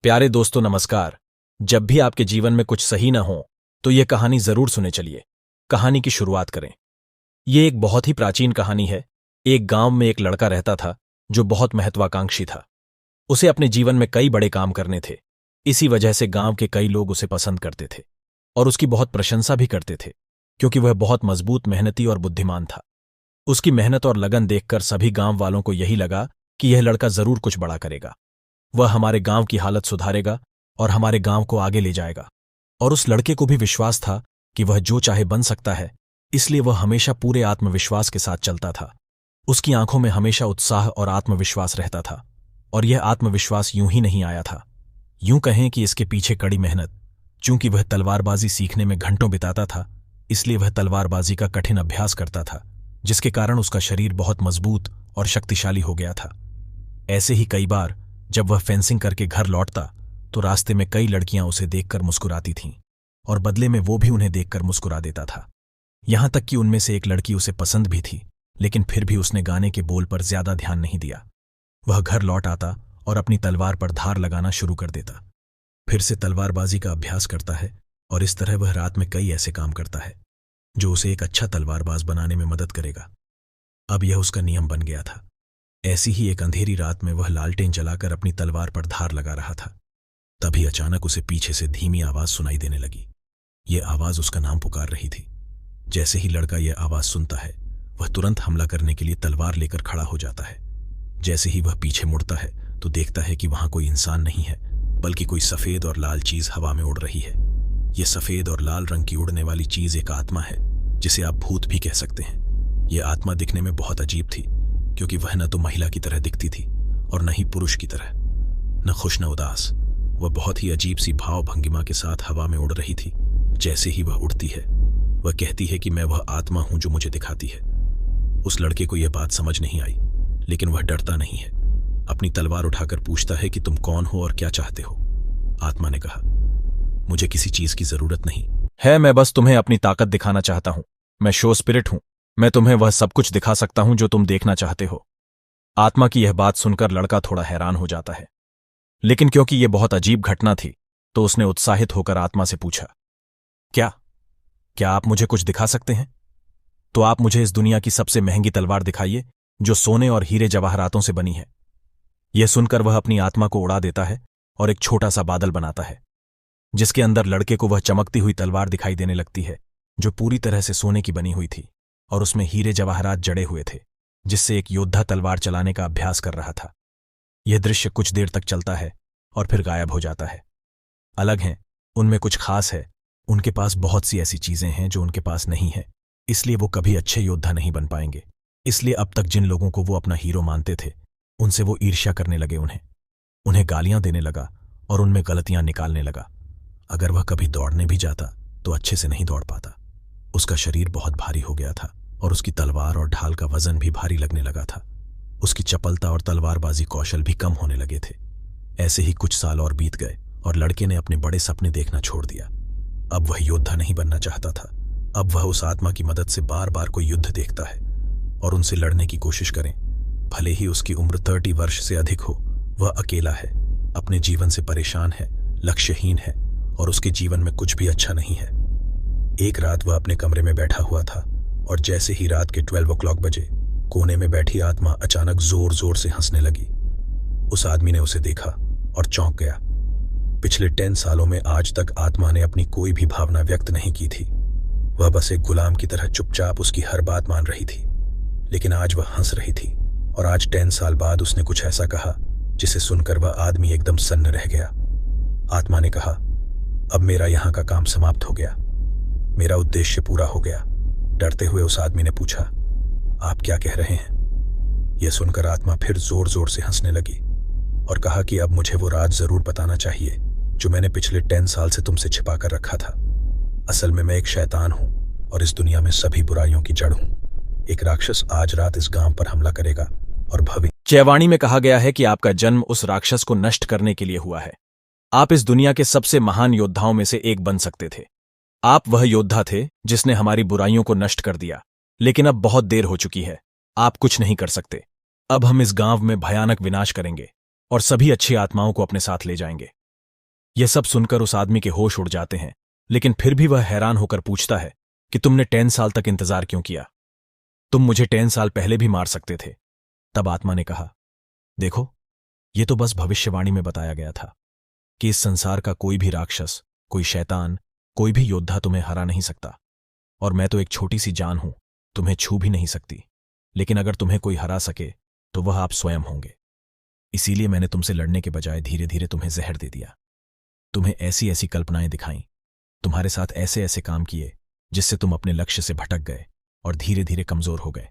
प्यारे दोस्तों नमस्कार। जब भी आपके जीवन में कुछ सही न हो तो यह कहानी जरूर सुने। चलिए कहानी की शुरुआत करें। ये एक बहुत ही प्राचीन कहानी है। एक गांव में एक लड़का रहता था जो बहुत महत्वाकांक्षी था। उसे अपने जीवन में कई बड़े काम करने थे। इसी वजह से गांव के कई लोग उसे पसंद करते थे और उसकी बहुत प्रशंसा भी करते थे, क्योंकि वह बहुत मजबूत, मेहनती और बुद्धिमान था। उसकी मेहनत और लगन देखकर सभी गांव वालों को यही लगा कि यह लड़का जरूर कुछ बड़ा करेगा। वह हमारे गांव की हालत सुधारेगा और हमारे गांव को आगे ले जाएगा। और उस लड़के को भी विश्वास था कि वह जो चाहे बन सकता है, इसलिए वह हमेशा पूरे आत्मविश्वास के साथ चलता था। उसकी आंखों में हमेशा उत्साह और आत्मविश्वास रहता था। और यह आत्मविश्वास यूं ही नहीं आया था, यूं कहें कि इसके पीछे कड़ी मेहनत। चूंकि वह तलवारबाजी सीखने में घंटों बिताता था, इसलिए वह तलवारबाजी का कठिन अभ्यास करता था, जिसके कारण उसका शरीर बहुत मजबूत और शक्तिशाली हो गया था। ऐसे ही कई बार जब वह फेंसिंग करके घर लौटता तो रास्ते में कई लड़कियां उसे देखकर मुस्कुराती थीं और बदले में वो भी उन्हें देखकर मुस्कुरा देता था। यहां तक कि उनमें से एक लड़की उसे पसंद भी थी, लेकिन फिर भी उसने गाने के बोल पर ज्यादा ध्यान नहीं दिया। वह घर लौट आता और अपनी तलवार पर धार लगाना शुरू कर देता। फिर से तलवारबाजी का अभ्यास करता है और इस तरह वह रात में कई ऐसे काम करता है जो उसे एक अच्छा तलवारबाज बनाने में मदद करेगा। अब यह उसका नियम बन गया था। ऐसी ही एक अंधेरी रात में वह लालटेन जलाकर अपनी तलवार पर धार लगा रहा था। तभी अचानक उसे पीछे से धीमी आवाज सुनाई देने लगी। यह आवाज उसका नाम पुकार रही थी। जैसे ही लड़का यह आवाज सुनता है, वह तुरंत हमला करने के लिए तलवार लेकर खड़ा हो जाता है। जैसे ही वह पीछे मुड़ता है तो देखता है कि वहां कोई इंसान नहीं है, बल्कि कोई सफेद और लाल चीज हवा में उड़ रही है। यह सफेद और लाल रंग की उड़ने वाली चीज एक आत्मा है, जिसे आप भूत भी कह सकते हैं। यह आत्मा दिखने में बहुत अजीब थी, क्योंकि वह न तो महिला की तरह दिखती थी और न ही पुरुष की तरह, न खुश न उदास। वह बहुत ही अजीब सी भाव भंगिमा के साथ हवा में उड़ रही थी। जैसे ही वह उड़ती है, वह कहती है कि मैं वह आत्मा हूं जो मुझे दिखाती है। उस लड़के को यह बात समझ नहीं आई, लेकिन वह डरता नहीं है। अपनी तलवार उठाकर पूछता है कि तुम कौन हो और क्या चाहते हो। आत्मा ने कहा, मुझे किसी चीज की जरूरत नहीं है, मैं बस तुम्हें अपनी ताकत दिखाना चाहता हूं। मैं शो स्पिरिट हूं। मैं तुम्हें वह सब कुछ दिखा सकता हूं जो तुम देखना चाहते हो। आत्मा की यह बात सुनकर लड़का थोड़ा हैरान हो जाता है, लेकिन क्योंकि यह बहुत अजीब घटना थी तो उसने उत्साहित होकर आत्मा से पूछा, क्या आप मुझे कुछ दिखा सकते हैं? तो आप मुझे इस दुनिया की सबसे महंगी तलवार दिखाइए, जो सोने और हीरे जवाहरातों से बनी है। यह सुनकर वह अपनी आत्मा को उड़ा देता है और एक छोटा सा बादल बनाता है, जिसके अंदर लड़के को वह चमकती हुई तलवार दिखाई देने लगती है, जो पूरी तरह से सोने की बनी हुई थी और उसमें हीरे जवाहरात जड़े हुए थे, जिससे एक योद्धा तलवार चलाने का अभ्यास कर रहा था। यह दृश्य कुछ देर तक चलता है और फिर गायब हो जाता है। अलग हैं, उनमें कुछ खास है। उनके पास बहुत सी ऐसी चीजें हैं जो उनके पास नहीं है, इसलिए वो कभी अच्छे योद्धा नहीं बन पाएंगे। इसलिए अब तक जिन लोगों को वो अपना हीरो मानते थे, उनसे वो ईर्ष्या करने लगे, उन्हें गालियां देने लगा और उनमें गलतियां निकालने लगा। अगर वह कभी दौड़ने भी जाता तो अच्छे से नहीं दौड़ पाता। उसका शरीर बहुत भारी हो गया था और उसकी तलवार और ढाल का वजन भी भारी लगने लगा था। उसकी चपलता और तलवारबाजी कौशल भी कम होने लगे थे। ऐसे ही कुछ साल और बीत गए और लड़के ने अपने बड़े सपने देखना छोड़ दिया। अब वह योद्धा नहीं बनना चाहता था। अब वह उस आत्मा की मदद से बार बार कोई युद्ध देखता है और उनसे लड़ने की कोशिश करें, भले ही उसकी उम्र 30 वर्ष से अधिक हो। वह अकेला है, अपने जीवन से परेशान है, लक्ष्यहीन है और उसके जीवन में कुछ भी अच्छा नहीं है। एक रात वह अपने कमरे में बैठा हुआ था और जैसे ही रात के 12 o'clock बजे, कोने में बैठी आत्मा अचानक जोर जोर से हंसने लगी। उस आदमी ने उसे देखा और चौंक गया। पिछले 10 सालों में आज तक आत्मा ने अपनी कोई भी भावना व्यक्त नहीं की थी। वह बस एक गुलाम की तरह चुपचाप उसकी हर बात मान रही थी, लेकिन आज वह हंस रही थी। और आज 10 साल बाद उसने कुछ ऐसा कहा जिसे सुनकर वह आदमी एकदम सन्न रह गया। आत्मा ने कहा, अब मेरा यहां का काम समाप्त हो गया, मेरा उद्देश्य पूरा हो गया। डरते हुए उस आदमी ने पूछा, आप क्या कह रहे हैं? यह सुनकर आत्मा फिर जोर जोर से हंसने लगी और कहा कि अब मुझे वो राज जरूर बताना चाहिए जो मैंने पिछले 10 साल से तुमसे छिपा कर रखा था। असल में मैं एक शैतान हूं और इस दुनिया में सभी बुराइयों की जड़ हूं। एक राक्षस आज रात इस गांव पर हमला करेगा और भविष्यवाणी में कहा गया है कि आपका जन्म उस राक्षस को नष्ट करने के लिए हुआ है। आप इस दुनिया के सबसे महान योद्धाओं में से एक बन सकते थे। आप वह योद्धा थे जिसने हमारी बुराइयों को नष्ट कर दिया, लेकिन अब बहुत देर हो चुकी है। आप कुछ नहीं कर सकते। अब हम इस गांव में भयानक विनाश करेंगे और सभी अच्छी आत्माओं को अपने साथ ले जाएंगे। यह सब सुनकर उस आदमी के होश उड़ जाते हैं, लेकिन फिर भी वह हैरान होकर पूछता है कि तुमने 10 साल तक इंतजार क्यों किया? तुम मुझे 10 साल पहले भी मार सकते थे। तब आत्मा ने कहा, देखो, ये तो बस भविष्यवाणी में बताया गया था कि इस संसार का कोई भी राक्षस, कोई शैतान, कोई भी योद्धा तुम्हें हरा नहीं सकता, और मैं तो एक छोटी सी जान हूं, तुम्हें छू भी नहीं सकती। लेकिन अगर तुम्हें कोई हरा सके तो वह आप स्वयं होंगे। इसीलिए मैंने तुमसे लड़ने के बजाय धीरे धीरे तुम्हें जहर दे दिया, तुम्हें ऐसी ऐसी कल्पनाएं दिखाईं, तुम्हारे साथ ऐसे ऐसे काम किए जिससे तुम अपने लक्ष्य से भटक गए और धीरे धीरे कमजोर हो गए।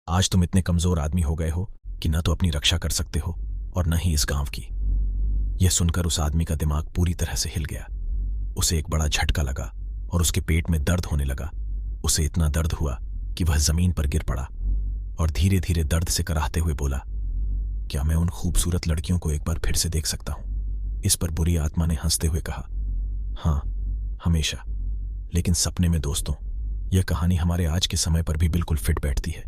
आज तुम इतने कमजोर आदमी हो गए हो कि न तो अपनी रक्षा कर सकते हो और न ही इस गांव की। यह सुनकर उस आदमी का दिमाग पूरी तरह से हिल गया। उसे एक बड़ा झटका लगा और उसके पेट में दर्द होने लगा। उसे इतना दर्द हुआ कि वह जमीन पर गिर पड़ा और धीरे धीरे दर्द से कराहते हुए बोला, क्या मैं उन खूबसूरत लड़कियों को एक बार फिर से देख सकता हूं? इस पर बुरी आत्मा ने हंसते हुए कहा, हां, हमेशा, लेकिन सपने में। दोस्तों, यह कहानी हमारे आज के समय पर भी बिल्कुल फिट बैठती है।